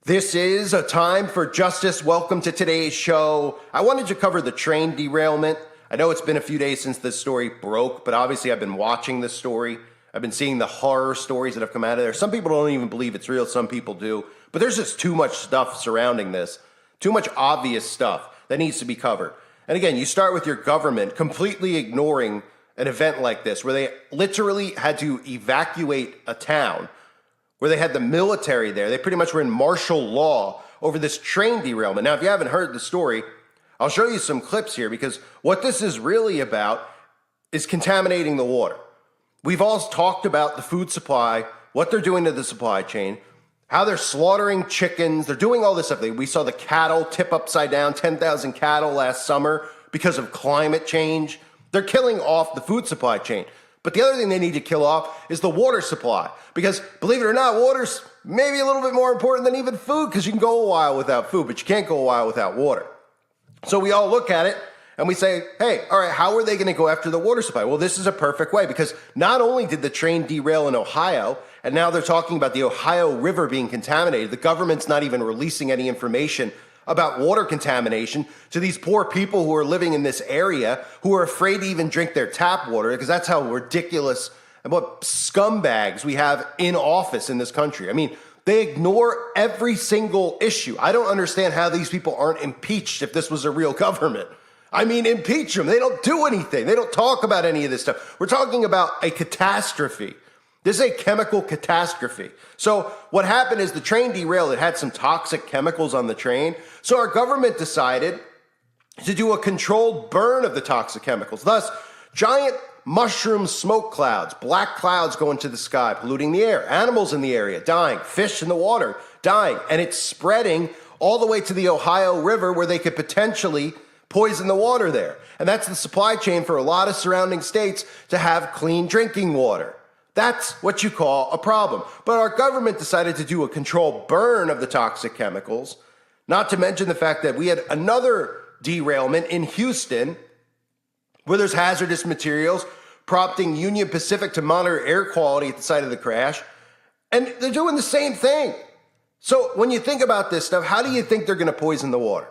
This is a time for justice. Welcome to today's show. I wanted to cover the train derailment. I know it's been a few days since this story broke, but obviously I've been watching this story. I've been seeing the horror stories that have come out of there. Some people don't even believe it's real. Some people do. But there's just too much stuff surrounding this, too much obvious stuff that needs to be covered. And again, you start with your government completely ignoring an event like this, where they literally had to evacuate a town, where they had the military there. They pretty much were in martial law over this train derailment. Now, if you haven't heard the story, I'll show you some clips here, because what this is really about is contaminating the water. We've all talked about the food supply, what they're doing to the supply chain, how they're slaughtering chickens. They're doing all this stuff. We saw the cattle tip upside down, 10,000 cattle last summer because of climate change. They're killing off the food supply chain. But the other thing they need to kill off is the water supply. Because believe it or not, water's maybe a little bit more important than even food, because you can go a while without food, but you can't go a while without water. So we all look at it and we say, hey, all right, how are they going to go after the water supply? Well, this is a perfect way, because not only did the train derail in Ohio, and now they're talking about the Ohio River being contaminated. The government's not even releasing any information about water contamination to these poor people who are living in this area, who are afraid to even drink their tap water, because that's how ridiculous and what scumbags we have in office in this country. I mean, they ignore every single issue. I don't understand how these people aren't impeached if this was a real government. I mean, impeach them. They don't do anything. They don't talk about any of this stuff. We're talking about a catastrophe. This is a chemical catastrophe. So what happened is the train derailed. It had some toxic chemicals on the train. So our government decided to do a controlled burn of the toxic chemicals. Thus, giant mushroom smoke clouds, black clouds go into the sky, polluting the air. Animals in the area dying, fish in the water dying. And it's spreading all the way to the Ohio River, where they could potentially poison the water there. And that's the supply chain for a lot of surrounding states to have clean drinking water. That's what you call a problem. But our government decided to do a controlled burn of the toxic chemicals, not to mention the fact that we had another derailment in Houston where there's hazardous materials, prompting Union Pacific to monitor air quality at the site of the crash. And they're doing the same thing. So when you think about this stuff, how do you think they're going to poison the water?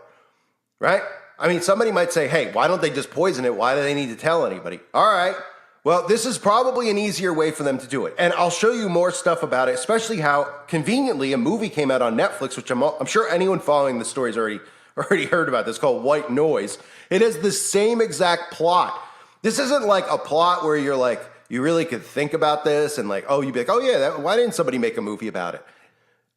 Right? I mean, somebody might say, hey, why don't they just poison it? Why do they need to tell anybody? All right. Well, this is probably an easier way for them to do it. And I'll show you more stuff about it, especially how conveniently a movie came out on Netflix, which I'm sure anyone following the story has already heard about this, called White Noise. It has the same exact plot. This isn't like a plot where you're like, you really could think about this and like, oh, you'd be like, oh yeah, why didn't somebody make a movie about it?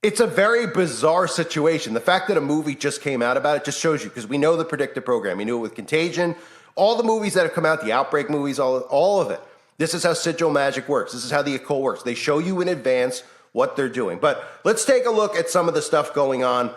It's a very bizarre situation. The fact that a movie just came out about it just shows you, because we know the predictive program. We knew it with Contagion. All the movies that have come out, the Outbreak movies, all of it. This is how sigil magic works. This is how the occult works. They show you in advance what they're doing. But let's take a look at some of the stuff going on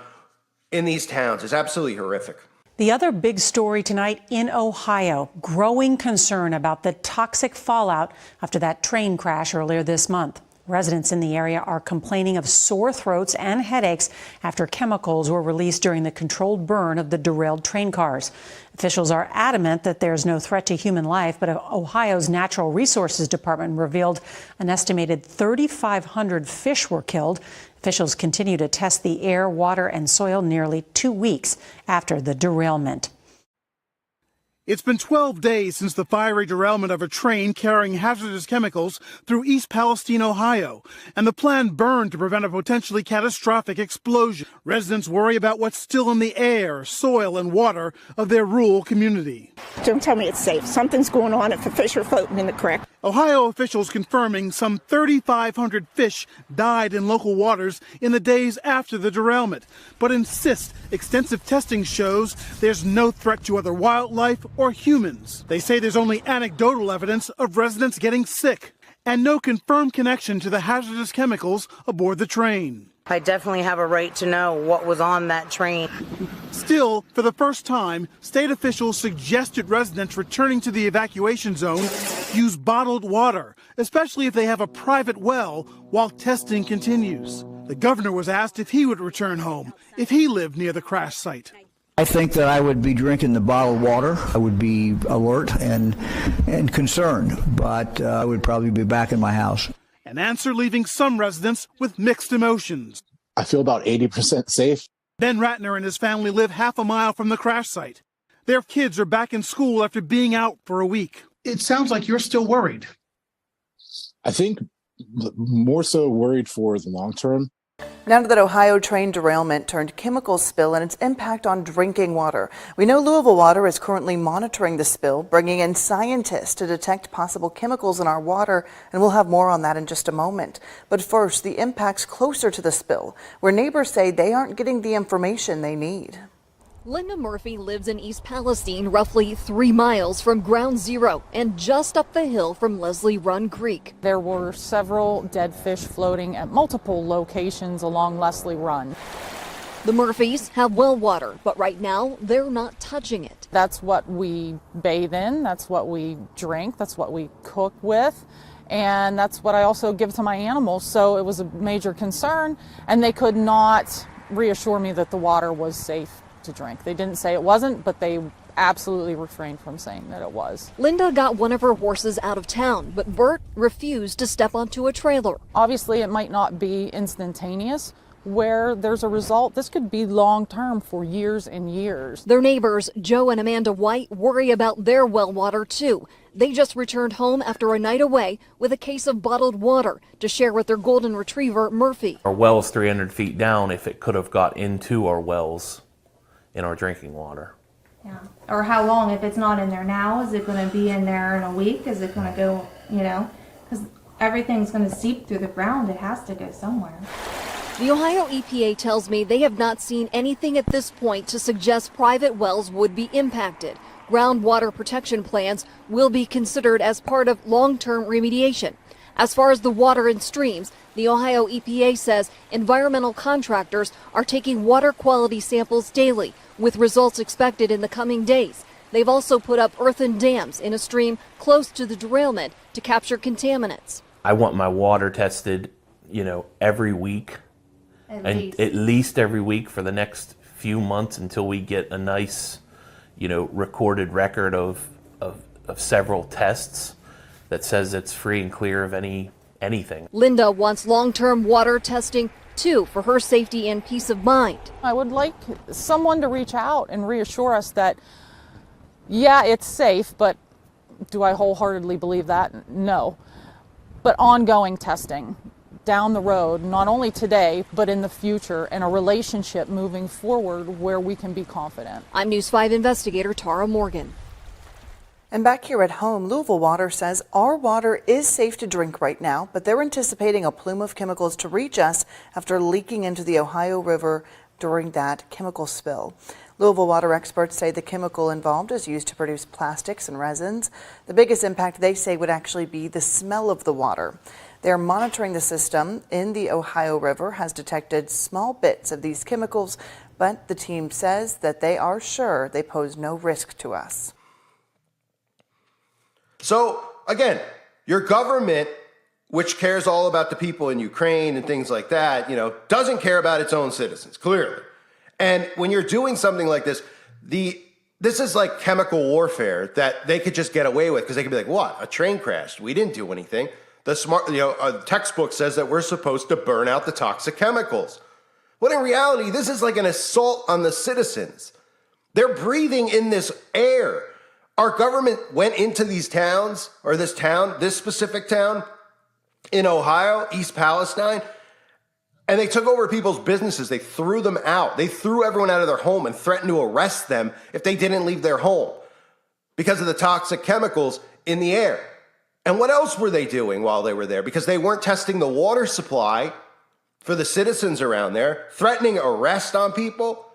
in these towns. It's absolutely horrific. The other big story tonight in Ohio, growing concern about the toxic fallout after that train crash earlier this month. Residents in the area are complaining of sore throats and headaches after chemicals were released during the controlled burn of the derailed train cars. Officials are adamant that there's no threat to human life, but Ohio's Natural Resources Department revealed an estimated 3,500 fish were killed. Officials continue to test the air, water, and soil nearly 2 weeks after the derailment. It's been 12 days since the fiery derailment of a train carrying hazardous chemicals through East Palestine, Ohio, and the plan burned to prevent a potentially catastrophic explosion. Residents worry about what's still in the air, soil, and water of their rural community. Don't tell me it's safe. Something's going on if the fish are floating in the creek. Ohio officials confirming some 3,500 fish died in local waters in the days after the derailment, but insist extensive testing shows there's no threat to other wildlife or humans. They say there's only anecdotal evidence of residents getting sick and no confirmed connection to the hazardous chemicals aboard the train. I definitely have a right to know what was on that train. Still, for the first time, state officials suggested residents returning to the evacuation zone use bottled water, especially if they have a private well, while testing continues. The governor was asked if he would return home if he lived near the crash site. I think that I would be drinking the bottled water. I would be alert and concerned, but I would probably be back in my house. An answer leaving some residents with mixed emotions. I feel about 80% safe. Ben Ratner and his family live half a mile from the crash site. Their kids are back in school after being out for a week. It sounds like you're still worried. I think more so worried for the long term. Now to that Ohio train derailment turned chemical spill and its impact on drinking water. We know Louisville Water is currently monitoring the spill, bringing in scientists to detect possible chemicals in our water, and we'll have more on that in just a moment. But first, the impacts closer to the spill, where neighbors say they aren't getting the information they need. Linda Murphy lives in East Palestine, roughly 3 miles from Ground Zero and just up the hill from Leslie Run Creek. There were several dead fish floating at multiple locations along Leslie Run. The Murphys have well water, but right now they're not touching it. That's what we bathe in, that's what we drink, that's what we cook with, and that's what I also give to my animals. So it was a major concern, and they could not reassure me that the water was safe to drink. They didn't say it wasn't, but they absolutely refrained from saying that it was. Linda got one of her horses out of town, but Bert refused to step onto a trailer. Obviously, it might not be instantaneous. Where there's a result, this could be long-term for years and years. Their neighbors, Joe and Amanda White, worry about their well water too. They just returned home after a night away with a case of bottled water to share with their golden retriever, Murphy. Our well's 300 feet down. If it could have got into our wells in our drinking water. Yeah. Or how long, if it's not in there now, is it going to be in there in a week? Is it going to go, because everything's going to seep through the ground. It has to go somewhere. The Ohio EPA tells me they have not seen anything at this point to suggest private wells would be impacted. Groundwater protection plans will be considered as part of long-term remediation. As far as the water in streams, the Ohio EPA says environmental contractors are taking water quality samples daily, with results expected in the coming days. They've also put up earthen dams in a stream close to the derailment to capture contaminants. I want my water tested, every week. At least every week for the next few months until we get a nice, recorded record of several tests that says it's free and clear of anything. Linda wants long-term water testing too for her safety and peace of mind. I would like someone to reach out and reassure us that, yeah, it's safe, but do I wholeheartedly believe that? No. But ongoing testing down the road, not only today, but in the future, and a relationship moving forward where we can be confident. I'm News 5 investigator Tara Morgan. And back here at home, Louisville Water says our water is safe to drink right now, but they're anticipating a plume of chemicals to reach us after leaking into the Ohio River during that chemical spill. Louisville water experts say the chemical involved is used to produce plastics and resins. The biggest impact, they say, would actually be the smell of the water. They're monitoring the system in the Ohio River, has detected small bits of these chemicals, but the team says that they are sure they pose no risk to us. So, again, your government, which cares all about the people in Ukraine and things like that, doesn't care about its own citizens, clearly. And when you're doing something like this, this is like chemical warfare that they could just get away with, because they could be like, what? A train crashed. We didn't do anything. The textbook says that we're supposed to burn out the toxic chemicals. When in reality, this is like an assault on the citizens. They're breathing in this air. Our government went into these towns, or this specific town in Ohio, East Palestine, and they took over people's businesses. They threw them out. They threw everyone out of their home and threatened to arrest them if they didn't leave their home because of the toxic chemicals in the air. And what else were they doing while they were there? Because they weren't testing the water supply for the citizens around there, threatening arrest on people.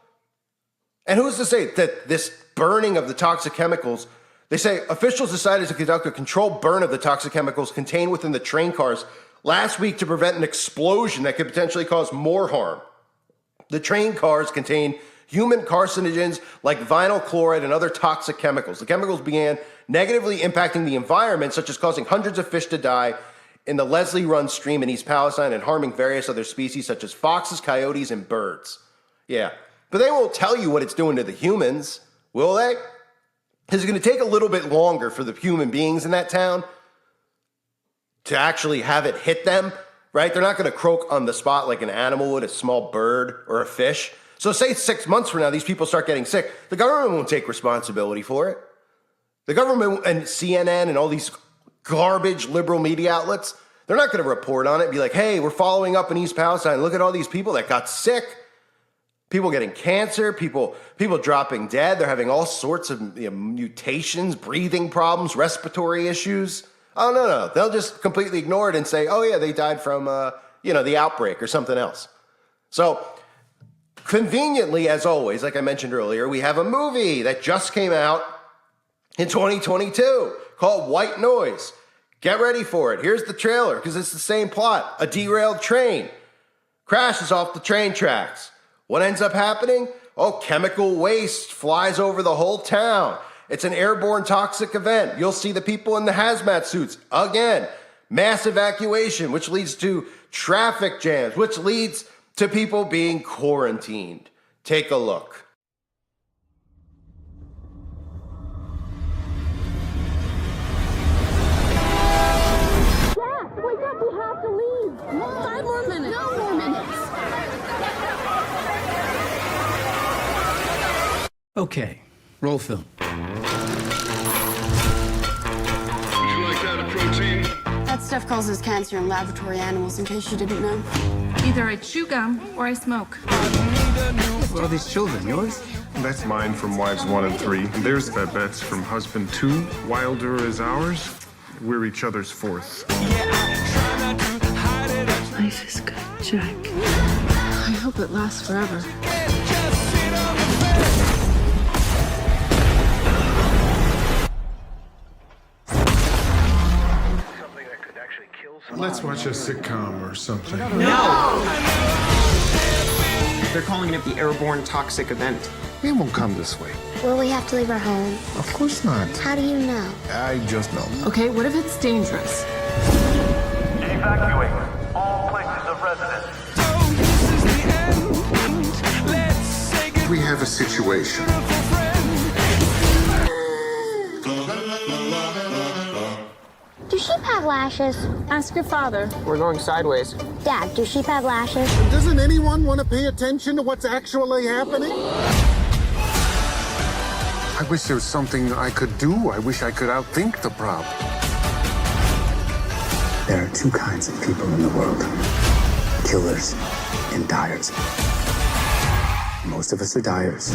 And who's to say that this burning of the toxic chemicals, they say officials decided to conduct a controlled burn of the toxic chemicals contained within the train cars last week to prevent an explosion that could potentially cause more harm. The train cars contain human carcinogens like vinyl chloride and other toxic chemicals. The chemicals began negatively impacting the environment, such as causing hundreds of fish to die in the Leslie Run stream in East Palestine and harming various other species such as foxes, coyotes, and birds. Yeah, but they won't tell you what it's doing to the humans, will they? Because it's going to take a little bit longer for the human beings in that town to actually have it hit them right? They're not going to croak on the spot like an animal would, a small bird or a fish. So say 6 months from now, these people start getting sick. The government won't take responsibility for it. The government and CNN and all these garbage liberal media outlets, they're not going to report on it and be like, hey, we're following up in East Palestine. Look at all these people that got sick. People getting cancer, people dropping dead. They're having all sorts of mutations, breathing problems, respiratory issues. Oh, no. They'll just completely ignore it and say, oh, yeah, they died from, the outbreak or something else. So conveniently, as always, like I mentioned earlier, we have a movie that just came out in 2022 called White Noise. Get ready for it. Here's the trailer because it's the same plot. A derailed train crashes off the train tracks. What ends up happening? Oh, chemical waste flies over the whole town. It's an airborne toxic event. You'll see the people in the hazmat suits. Again, mass evacuation, which leads to traffic jams, which leads to people being quarantined. Take a look. Jack, wake up, we have to leave. 5 more minutes. No more minutes. Okay, roll film. Would you like that, a protein? That stuff causes cancer in laboratory animals, in case you didn't know. Either I chew gum or I smoke. What are these children, yours? That's mine from wives 1 and 3. There's Babette's from husband 2. Wilder is ours. We're each other's 4th. Life is good, Jack. I hope it lasts forever. Let's watch a sitcom or something. No! They're calling it the airborne toxic event. It won't come this way. Will we have to leave our home? Of course not. How do you know? I just know. Okay, what if it's dangerous? Evacuate all places of residence. We have a situation. Do sheep have lashes? Ask your father. We're going sideways. Dad, do sheep have lashes? Doesn't anyone want to pay attention to what's actually happening? I wish there was something I could do. I wish I could outthink the problem. There are 2 kinds of people in the world. Killers and dyers. Most of us are dyers.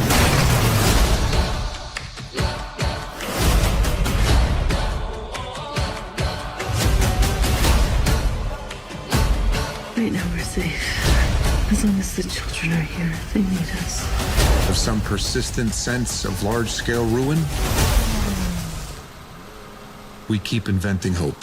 Right now we're safe. As long as the children are here, they need us. Of some persistent sense of large-scale ruin, we keep inventing hope.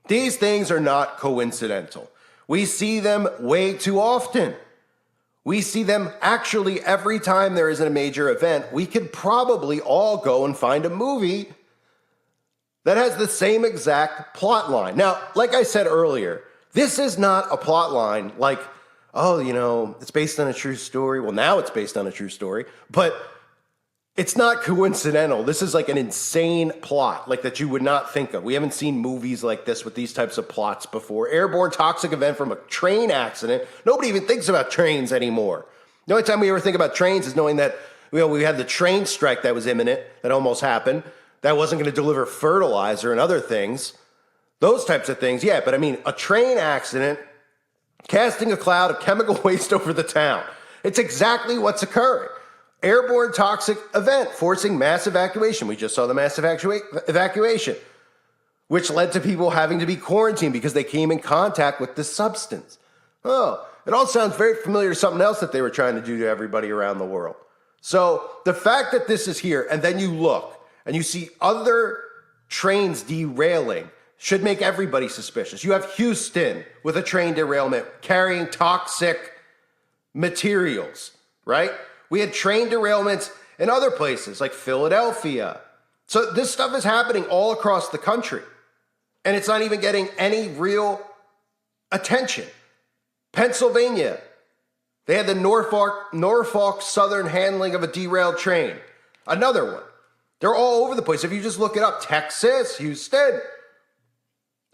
These things are not coincidental. We see them way too often. We see them actually every time there is a major event. We could probably all go and find a movie that has the same exact plot line. Now, like I said earlier, this is not a plot line like, oh, it's based on a true story. Well, now it's based on a true story, but it's not coincidental. This is like an insane plot, like that you would not think of. We haven't seen movies like this with these types of plots before. Airborne toxic event from a train accident. Nobody even thinks about trains anymore. The only time we ever think about trains is knowing that we had the train strike that was imminent, that almost happened, that wasn't going to deliver fertilizer and other things. Those types of things, yeah. But I mean, a train accident casting a cloud of chemical waste over the town. It's exactly what's occurring. Airborne toxic event forcing mass evacuation. We just saw the mass evacuation, which led to people having to be quarantined because they came in contact with this substance. Oh, it all sounds very familiar to something else that they were trying to do to everybody around the world. So the fact that this is here, and then you look and you see other trains derailing, should make everybody suspicious. You have Houston with a train derailment carrying toxic materials, right? We had train derailments in other places like Philadelphia. So this stuff is happening all across the country, and it's not even getting any real attention. Pennsylvania, they had the Norfolk Southern handling of a derailed train. Another one. They're all over the place. If you just look it up, Texas, Houston,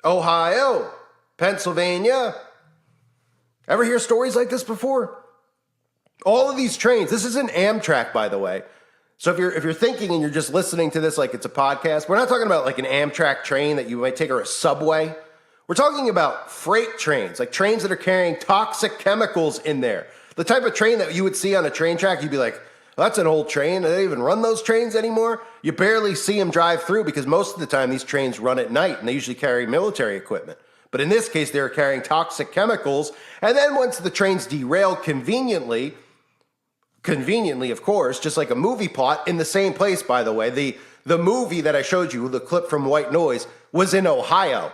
Ohio, Pennsylvania. Ever hear stories like this before? All of these trains, this isn't Amtrak, by the way. So if you're thinking and you're just listening to this like it's a podcast, we're not talking about like an Amtrak train that you might take or a subway. We're talking about freight trains, like trains that are carrying toxic chemicals in there. The type of train that you would see on a train track, you'd be like, well, that's an old train. Do they even run those trains anymore? You barely see them drive through because most of the time these trains run at night and they usually carry military equipment. But in this case, they were carrying toxic chemicals. And then once the trains derailed conveniently, of course, just like a movie plot in the same place, by the way, the movie that I showed you, the clip from White Noise, was in Ohio.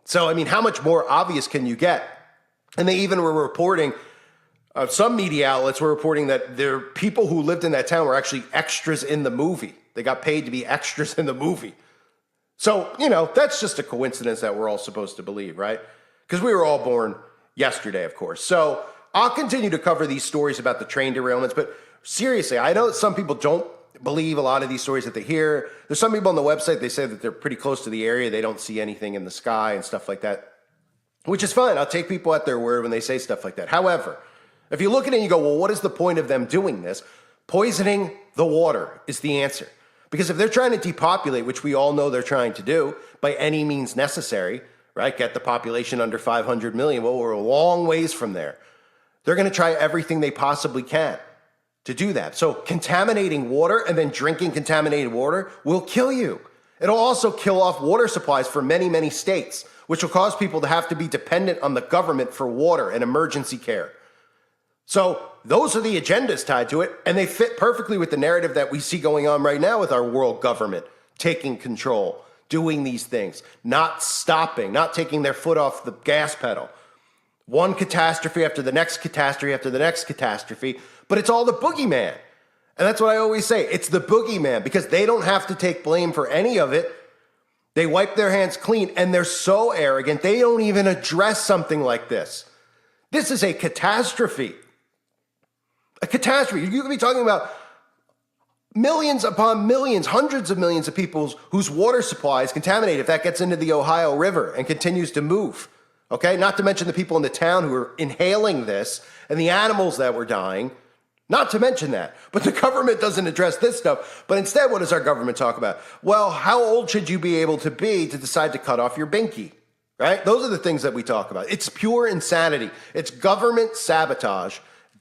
So, I mean, how much more obvious can you get? And they even were reporting, some media outlets were reporting that there people who lived in that town were actually extras in the movie. They got paid to be extras in the movie. So, you know, that's just a coincidence that we're all supposed to believe, right? Because we were all born yesterday, of course. So I'll continue to cover these stories about the train derailments, but seriously, I know that some people don't believe a lot of these stories that they hear. There's some people on the website, they say that they're pretty close to the area. They don't see anything in the sky and stuff like that, which is fine. I'll take people at their word when they say stuff like that. However, if you look at it and you go, well, what is the point of them doing this? Poisoning the water is the answer. Because if they're trying to depopulate, which we all know they're trying to do by any means necessary, right? Get the population under 500 million. Well, we're a long ways from there. They're going to try everything they possibly can to do that. So contaminating water and then drinking contaminated water will kill you. It'll also kill off water supplies for many, many states, which will cause people to have to be dependent on the government for water and emergency care. So those are the agendas tied to it, and they fit perfectly with the narrative that we see going on right now with our world government taking control, doing these things, not stopping, not taking their foot off the gas pedal. One catastrophe after the next catastrophe after the next catastrophe, but it's all the boogeyman. And that's what I always say. It's the boogeyman because they don't have to take blame for any of it. They wipe their hands clean, and they're so arrogant, they don't even address something like this. This is a catastrophe. A catastrophe. You could be talking about millions upon millions, hundreds of millions of people whose water supply is contaminated if that gets into the Ohio River and continues to move. Okay? Not to mention the people in the town who are inhaling this and the animals that were dying. Not to mention that. But the government doesn't address this stuff. But instead, what does our government talk about? Well, how old should you be able to be to decide to cut off your binky? Right? Those are the things that we talk about. It's pure insanity. It's government sabotage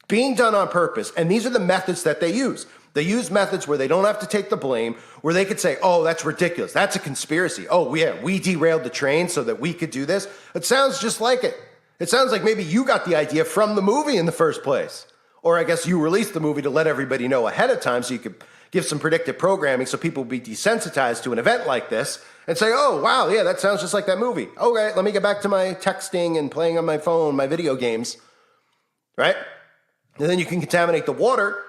being done on purpose. And these are the methods that they use. They use methods where they don't have to take the blame, where they could say, oh, that's ridiculous. That's a conspiracy. Oh, yeah, we derailed the train so that we could do this. It sounds just like it. It sounds like maybe you got the idea from the movie in the first place. Or I guess you released the movie to let everybody know ahead of time so you could give some predictive programming so people would be desensitized to an event like this and say, oh, wow, yeah, that sounds just like that movie. Okay, let me get back to my texting and playing on my phone, my video games, right? And then you can contaminate the water,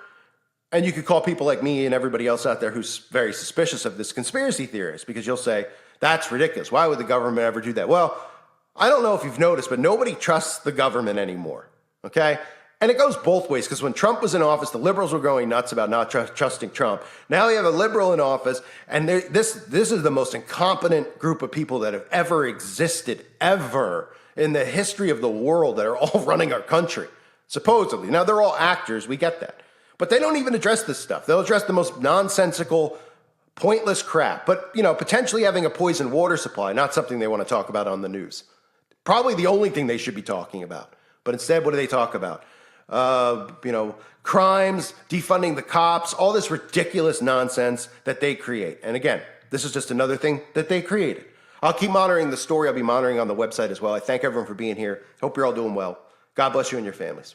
and you could call people like me and everybody else out there who's very suspicious of this conspiracy theorist because you'll say, that's ridiculous. Why would the government ever do that? Well, I don't know if you've noticed, but nobody trusts the government anymore, okay? And it goes both ways because when Trump was in office, the liberals were going nuts about not trusting Trump. Now we have a liberal in office, and this is the most incompetent group of people that have ever existed, ever, in the history of the world that are all running our country. Supposedly. Now, they're all actors. We get that. But they don't even address this stuff. They'll address the most nonsensical, pointless crap. But, you know, potentially having a poisoned water supply, not something they want to talk about on the news. Probably the only thing they should be talking about. But instead, what do they talk about? Crimes, defunding the cops, all this ridiculous nonsense that they create. And again, this is just another thing that they created. I'll keep monitoring the story. I'll be monitoring on the website as well. I thank everyone for being here. Hope you're all doing well. God bless you and your families.